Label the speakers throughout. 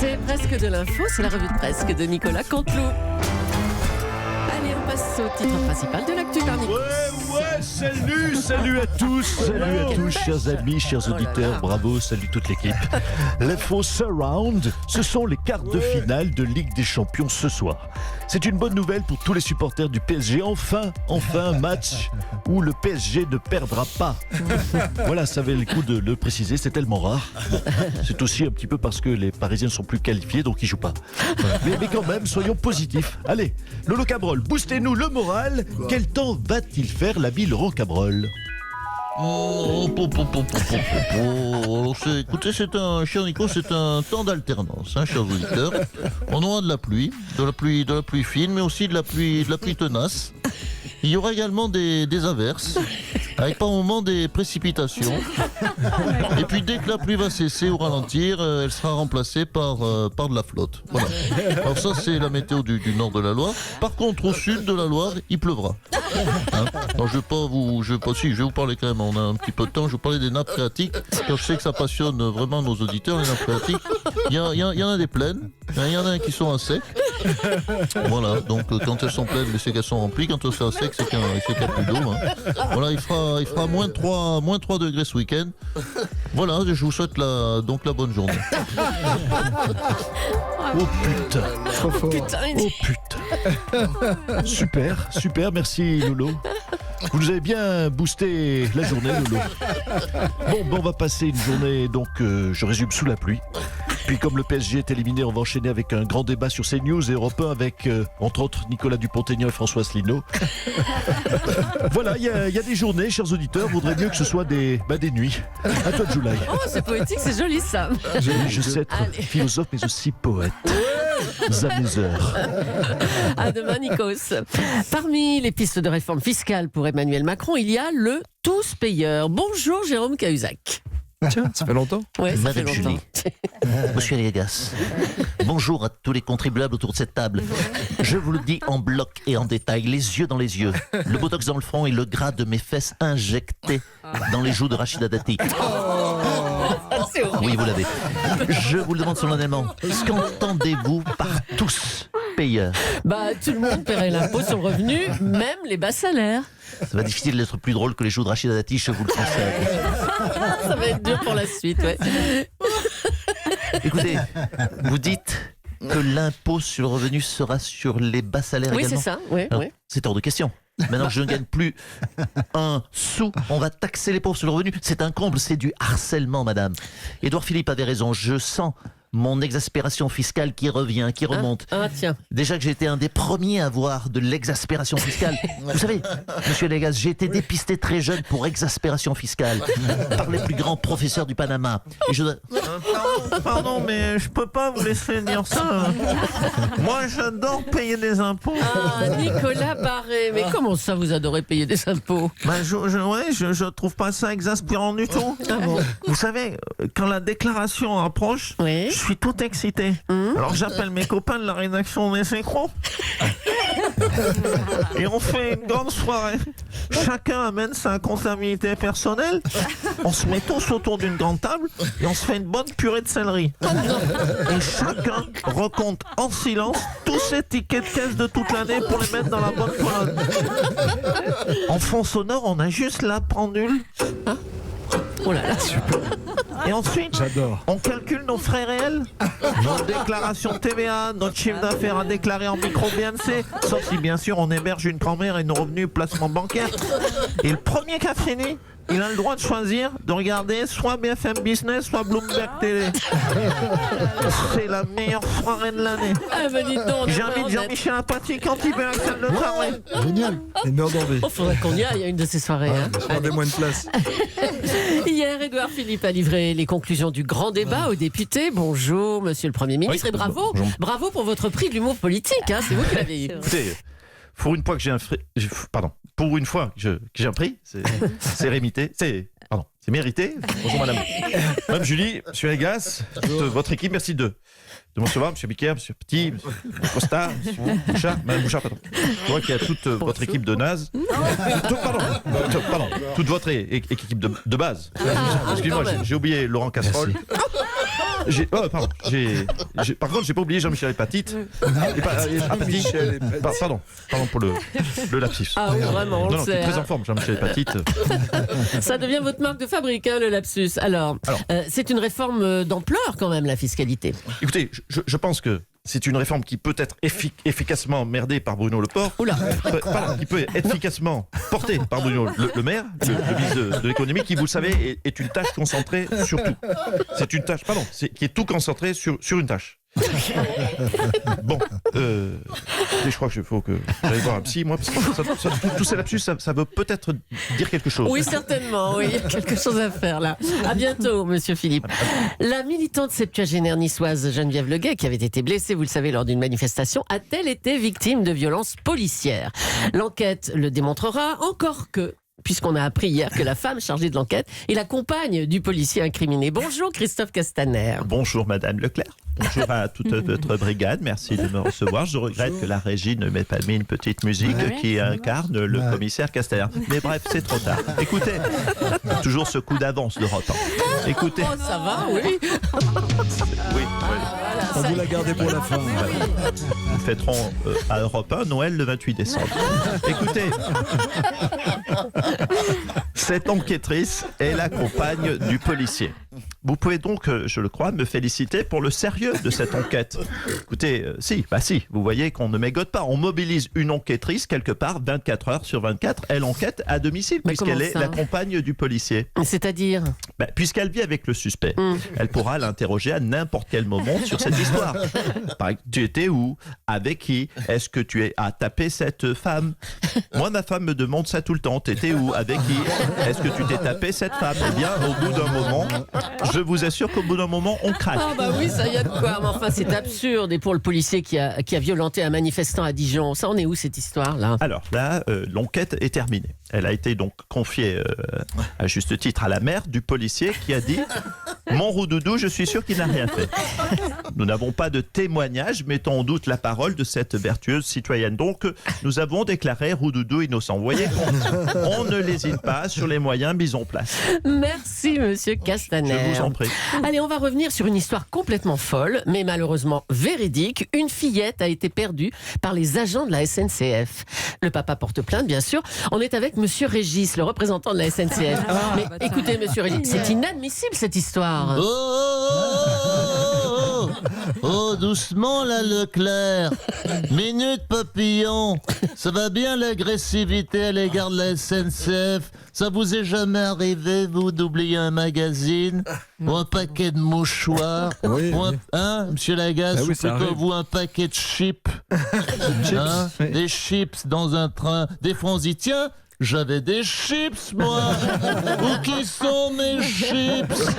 Speaker 1: C'est presque de l'info, c'est la revue de presse de Nicolas Canteloup. Allez, on passe au titre principal de l'actu par Nicolas.
Speaker 2: Salut à tous, chers amis, chers auditeurs, bravo, salut toute l'équipe. L'info Surround, ce sont les quarts de finale de Ligue des Champions ce soir. C'est une bonne nouvelle pour tous les supporters du PSG, enfin un match où le PSG ne perdra pas. Voilà, ça avait le coup de le préciser, c'est tellement rare. Bon, c'est aussi un petit peu parce que les Parisiens sont plus qualifiés, donc ils jouent pas. Voilà. Mais quand même, soyons positifs. Allez, Lolo Cabrol, boostez-nous le moral. Quel temps va-t-il faire l'ami Laurent Cabrol?
Speaker 3: Écoutez, cher Nico, c'est un temps d'alternance, chers auditeurs. On aura de la pluie fine, mais aussi de la pluie tenace. Il y aura également des averses, avec par moments des précipitations. Et puis dès que la pluie va cesser ou ralentir, elle sera remplacée par de la flotte. Voilà. Alors ça, c'est la météo du nord de la Loire. Par contre, au sud de la Loire, il pleuvra. Alors, je vais vous parler quand même, on a un petit peu de temps, je vais vous parler des nappes phréatiques, car je sais que ça passionne vraiment nos auditeurs, les nappes phréatiques. Il y en a des pleines, il y en a qui sont à sec. Voilà, donc quand elles sont pleines, c'est qu'elles sont remplies, quand elles sont à sec, c'est qu'il n'y a plus d'eau. Voilà, il fera moins 3 degrés ce week-end. Voilà, je vous souhaite la bonne journée.
Speaker 2: Oh putain. Oh putain. Super, merci Lolo. Vous nous avez bien boosté la journée, Lolo. Bon, on va passer une journée, donc je résume, sous la pluie. Puis comme le PSG est éliminé, on va enchaîner avec un grand débat sur CNews et Europe 1 avec, entre autres, Nicolas Dupont-Aignan et François Asselineau. Voilà, il y a des journées, chers auditeurs, vaudrait mieux que ce soit des nuits. À toi de Joulaï.
Speaker 1: Oh, c'est poétique, c'est joli ça.
Speaker 2: Je sais être philosophe, mais aussi poète. À mes heures.
Speaker 1: À demain, Nikos. Parmi les pistes de réforme fiscale pour Emmanuel Macron, il y a le tous payeur. Bonjour Jérôme Cahuzac.
Speaker 4: Tiens, ça fait longtemps.
Speaker 1: Ouais, ça fait
Speaker 3: Madame
Speaker 1: longtemps.
Speaker 3: Julie, Monsieur Légas, bonjour à tous les contribuables autour de cette table. Je vous le dis en bloc et en détail, les yeux dans les yeux, le botox dans le front et le gras de mes fesses injectés dans les joues de Rachida Dati.
Speaker 1: C'est horrible.
Speaker 3: Oui, vous l'avez. Je vous le demande solennellement, qu'entendez-vous par tous payeurs?
Speaker 1: Tout le monde paierait l'impôt sur le revenu, même les bas salaires.
Speaker 3: Ça va difficile d'être plus drôle que les joues de Rachida Dati, je vous le conseille.
Speaker 1: Ça va être dur pour la suite, ouais.
Speaker 3: Écoutez, vous dites que l'impôt sur le revenu sera sur les bas salaires
Speaker 1: Oui,
Speaker 3: également.
Speaker 1: c'est ça. Oui,
Speaker 3: Alors,
Speaker 1: oui.
Speaker 3: c'est hors de question. Maintenant que je ne gagne plus un sou, on va taxer les pauvres sur le revenu. C'est un comble, c'est du harcèlement, madame. Édouard Philippe avait raison, je sens mon exaspération fiscale qui revient, qui remonte.
Speaker 1: Tiens.
Speaker 3: Déjà que j'ai été un des premiers à avoir de l'exaspération fiscale. Vous savez, monsieur Légas, j'ai été dépisté très jeune pour exaspération fiscale par les plus grands professeurs du Panama. Et je dois...
Speaker 5: Pardon, mais je peux pas vous laisser dire ça. Moi, j'adore payer des impôts.
Speaker 1: Nicolas Barré. Mais comment ça, vous adorez payer des impôts?
Speaker 5: Je trouve pas ça exaspérant du tout.
Speaker 1: Ah bon?
Speaker 5: Vous savez, quand la déclaration approche,
Speaker 1: Oui.
Speaker 5: je suis tout excité. Alors j'appelle mes copains de la rédaction des Synchros. Et on fait une grande soirée. Chacun amène sa comptabilité personnelle. On se met tous autour d'une grande table et on se fait une bonne purée de céleri. Et chacun recompte en silence tous ses tickets de caisse de toute l'année pour les mettre dans la bonne colonne. En fond sonore, on a juste la pendule.
Speaker 1: Oh là là.
Speaker 5: Et ensuite,
Speaker 4: J'adore.
Speaker 5: on calcule nos frais réels, nos déclarations TVA, notre chiffre d'affaires à déclarer en micro-BNC, sauf si bien sûr on héberge une grand-mère et nos revenus placement bancaire. Et le premier qui a fini, il a le droit de choisir de regarder soit BFM Business, soit Bloomberg Télé. C'est la meilleure soirée de l'année.
Speaker 1: Dis donc,
Speaker 5: J'invite Jean-Michel Apathy quand il veut Axel Le Taré.
Speaker 4: Génial. Une heure d'envie.
Speaker 1: Oh, faudrait qu'on y aille à une de ces soirées.
Speaker 4: Rendez-moi une place.
Speaker 1: Hier, Édouard Philippe a livré les conclusions du grand débat aux députés. Bonjour, monsieur le Premier ministre, et bravo.
Speaker 2: Bonjour.
Speaker 1: Bravo pour votre prix de l'humour politique. C'est vous qui l'avez eu.
Speaker 2: Écoutez, pour une fois que j'ai un prix, c'est rémité, c'est mérité. Bonjour madame. Madame Julie, monsieur Légas, toute votre équipe, merci de me recevoir, monsieur Biquer, monsieur Petit, monsieur Costa, monsieur Bouchard, madame Bouchard, pardon. Je vois qu'il y a toute votre équipe de naze. Toute votre équipe de base. Excusez-moi,
Speaker 1: quand même.
Speaker 2: j'ai oublié Laurent Casserole. Par contre, j'ai pas oublié Jean-Michel Hépatite. Pardon pour le lapsus.
Speaker 1: Ah oui, vraiment, on le
Speaker 2: Non,
Speaker 1: sait.
Speaker 2: très en forme, Jean-Michel Hépatite.
Speaker 1: Ça devient votre marque de fabrique, hein, le lapsus. Alors, c'est une réforme d'ampleur quand même, la fiscalité.
Speaker 2: Écoutez, je pense que c'est une réforme qui peut être efficacement merdée par Bruno Le Port.
Speaker 1: Oula.
Speaker 2: Qui peut être efficacement portée par Bruno Le Maire, le ministre de l'économie, qui, vous le savez, est une tâche concentrée sur tout. C'est une tâche, qui est tout concentré sur une tâche. Bon, je crois qu'il faut que j'aille voir un psy, moi, parce que tous ces lapsus, ça veut peut-être dire quelque chose.
Speaker 1: Oui, certainement, oui, il y a quelque chose à faire là. À bientôt, monsieur Philippe. La militante septuagénaire niçoise Geneviève Leguet, qui avait été blessée, vous le savez, lors d'une manifestation, a-t-elle été victime de violences policières? L'enquête le démontrera, encore que, puisqu'on a appris hier que la femme chargée de l'enquête est la compagne du policier incriminé. Bonjour Christophe Castaner.
Speaker 5: Bonjour Madame Leclerc. Bonjour à toute votre brigade. Merci de me recevoir. Je regrette que la régie ne m'ait pas mis une petite musique qui incarne le commissaire Castaner. Mais bref, c'est trop tard. Écoutez, toujours ce coup d'avance d'Europe 1. Écoutez.
Speaker 1: Oh, ça va, oui.
Speaker 5: Oui.
Speaker 4: On vous la gardez pour la fin.
Speaker 5: Nous fêterons à Europe 1 Noël le 28 décembre. Écoutez, cette enquêtrice est la compagne du policier. Vous pouvez donc, je le crois, me féliciter pour le sérieux de cette enquête. Écoutez, si, vous voyez qu'on ne mégote pas. On mobilise une enquêtrice quelque part 24 heures sur 24. Elle enquête à domicile puisqu'elle est la compagne du policier.
Speaker 1: C'est-à-dire
Speaker 5: puisqu'elle vit avec le suspect. Elle pourra l'interroger à n'importe quel moment sur cette histoire. Par exemple, tu étais où? Avec qui? Est-ce que tu as tapé cette femme? Moi, ma femme me demande ça tout le temps. T'étais où? Avec qui? Est-ce que tu t'es tapé cette femme? Eh bien, au bout d'un moment, je vous assure qu'au bout d'un moment, on craque.
Speaker 1: Ah bah oui, ça y a de quoi. Mais enfin, c'est absurde. Et pour le policier qui a violenté un manifestant à Dijon, ça en est où cette histoire-là?
Speaker 5: Alors là, l'enquête est terminée. Elle a été donc confiée à juste titre à la mère du policier qui a dit « Mon roudoudou, je suis sûr qu'il n'a rien fait ». Nous n'avons pas de témoignage mettant en doute la parole de cette vertueuse citoyenne. Donc, nous avons déclaré roudoudou innocent. Vous voyez qu'on ne lésine pas sur les moyens mis en place.
Speaker 1: Merci, monsieur Castaner.
Speaker 5: Je vous en prie.
Speaker 1: Allez, on va revenir sur une histoire complètement folle, mais malheureusement véridique. Une fillette a été perdue par les agents de la SNCF. Le papa porte plainte, bien sûr. On est avec monsieur Régis, le représentant de la SNCF. Mais écoutez, monsieur Régis, c'est inadmissible cette histoire.
Speaker 3: Oh, doucement là, Leclerc. Minute papillon. Ça va bien l'agressivité à l'égard de la SNCF? Ça vous est jamais arrivé, vous, d'oublier un magazine ou un paquet de mouchoirs
Speaker 4: Oui.
Speaker 3: ou monsieur Lagasse,
Speaker 4: Ah oui,
Speaker 3: ou
Speaker 4: ça
Speaker 3: plutôt
Speaker 4: arrive.
Speaker 3: vous un paquet de chips,
Speaker 4: Oui.
Speaker 3: des chips dans un train. Des fois on se dit, tiens, j'avais des chips, moi. Où qui sont mes chips?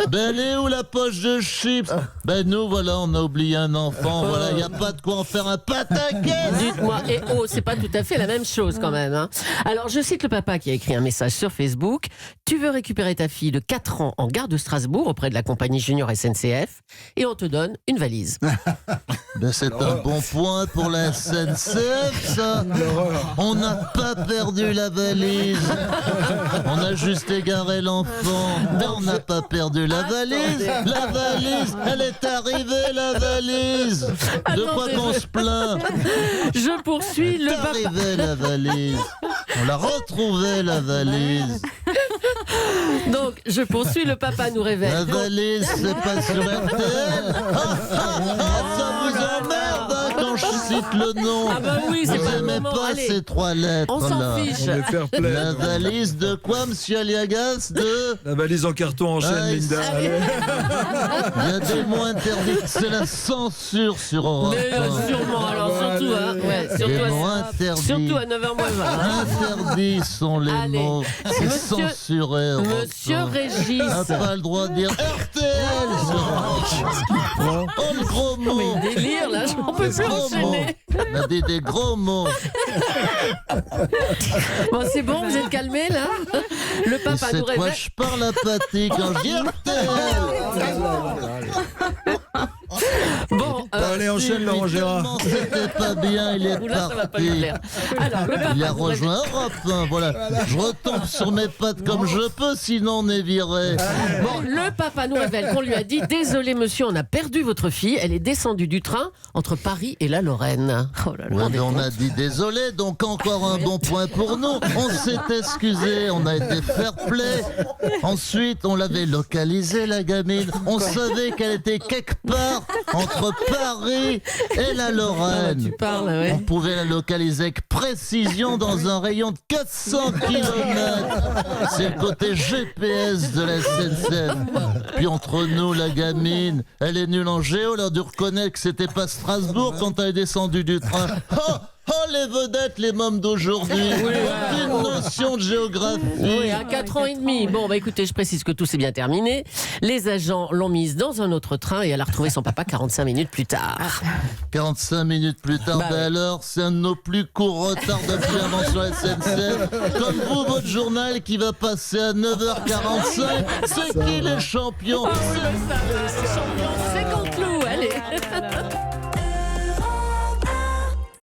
Speaker 3: Ben, elle est où la poche de chips? Ben, nous, voilà, on a oublié un enfant. Voilà, il n'y a pas de quoi en faire un pataquès.
Speaker 1: Dites-moi, c'est pas tout à fait la même chose quand même. Hein. Alors, je cite le papa qui a écrit un message sur Facebook. Tu veux récupérer ta fille de 4 ans en gare de Strasbourg auprès de la compagnie Junior SNCF et on te donne une valise.
Speaker 3: Ben, c'est un bon point pour la SNCF, ça. On n'a pas perdu la valise. On a juste égaré l'enfant. Mais on n'a pas perdu la valise. La valise, elle est arrivée, la valise. De quoi
Speaker 1: Attendez,
Speaker 3: qu'on se plaint?
Speaker 1: Je poursuis le
Speaker 3: C'est
Speaker 1: papa.
Speaker 3: arrivé, la valise. On l'a retrouvée, la valise.
Speaker 1: Donc, je poursuis le papa nous révèle.
Speaker 3: La valise, c'est pas sur RTL. Ça vous emmerde hein, quand je cite le nom.
Speaker 1: Ah bah oui, c'est
Speaker 3: Vous
Speaker 1: pas le
Speaker 3: aimez
Speaker 1: moment.
Speaker 3: pas
Speaker 1: Allez,
Speaker 3: ces 3 lettres
Speaker 1: on s'en
Speaker 3: là.
Speaker 1: fiche.
Speaker 4: On est fair play.
Speaker 3: La valise de quoi, monsieur Aliagas? De...
Speaker 4: La valise en carton en chaîne,
Speaker 3: Ah,
Speaker 4: Linda. Allez.
Speaker 3: Il y a des mots interdits. C'est la censure sur Europe.
Speaker 1: Mais sûrement, alors surtout, hein, ouais,
Speaker 3: Des
Speaker 1: surtout,
Speaker 3: mots
Speaker 1: à,
Speaker 3: interdits.
Speaker 1: surtout à 9h20.
Speaker 3: Interdits sont les
Speaker 1: Allez.
Speaker 3: mots. C'est
Speaker 1: Monsieur-
Speaker 3: censuré. Europe
Speaker 1: Monsieur
Speaker 3: 1.
Speaker 1: Régis.
Speaker 3: On n'a pas le droit de dire RTL sur Europe 1. Oh, le gros mot.
Speaker 1: Mais délire là, on peut plus
Speaker 3: Gros mots.
Speaker 1: enchaîner.
Speaker 3: On a dit des gros mots.
Speaker 1: Bon, c'est bon, vous êtes calmés là. Le
Speaker 3: Et
Speaker 1: papa
Speaker 3: c'est
Speaker 1: nous
Speaker 3: quoi
Speaker 1: révèle.
Speaker 3: je parle à Paty quand je dis RTL.
Speaker 1: Bon,
Speaker 4: allez, enchaîne, Laurent Gérard.
Speaker 3: Tellement c'était pas bien, il est
Speaker 1: Oula, ça va pas lui
Speaker 3: parti.
Speaker 1: plaire. Alors, le papa
Speaker 3: Il a
Speaker 1: nous
Speaker 3: rejoint Europe 1, voilà. Je retombe sur mes pattes comme je peux, sinon on est viré.
Speaker 1: Bon, le papa nous révèle qu'on lui a dit « Désolé monsieur, on a perdu votre fille. Elle est descendue du train entre Paris et la Lorraine. » Oh là là,
Speaker 3: Ouais,
Speaker 1: on est
Speaker 3: mais on
Speaker 1: con.
Speaker 3: a dit désolé, donc encore un bon point pour nous. On s'est excusé, on a été fair play. Ensuite, on l'avait localisée, la gamine. On savait qu'elle était quelque part entre Paris et la
Speaker 1: Ah,
Speaker 3: Lorraine.
Speaker 1: tu parles, ouais.
Speaker 3: On pouvait la localiser avec précision dans un rayon de 400 km. C'est le côté GPS de la SNCF. Puis entre nous, la gamine, elle est nulle en géo. Elle a dû reconnaître que c'était pas Strasbourg quand elle est descendue du train. Oh, les vedettes, les mômes d'aujourd'hui. Aucune notion de géographie.
Speaker 1: Oui, à 4 ans et demi. Bon, bah écoutez, je précise que tout s'est bien terminé. Les agents l'ont mise dans un autre train et elle a retrouvé son papa 45 minutes plus tard.
Speaker 3: 45 minutes plus tard,
Speaker 1: Bah
Speaker 3: ben
Speaker 1: ouais.
Speaker 3: alors, c'est un de nos plus courts retards d'appuiement sur la SNCF. Comme vous, votre journal qui va passer à 9h45. C'est qui les champions?
Speaker 1: Oh, oui, bah ça, les champions,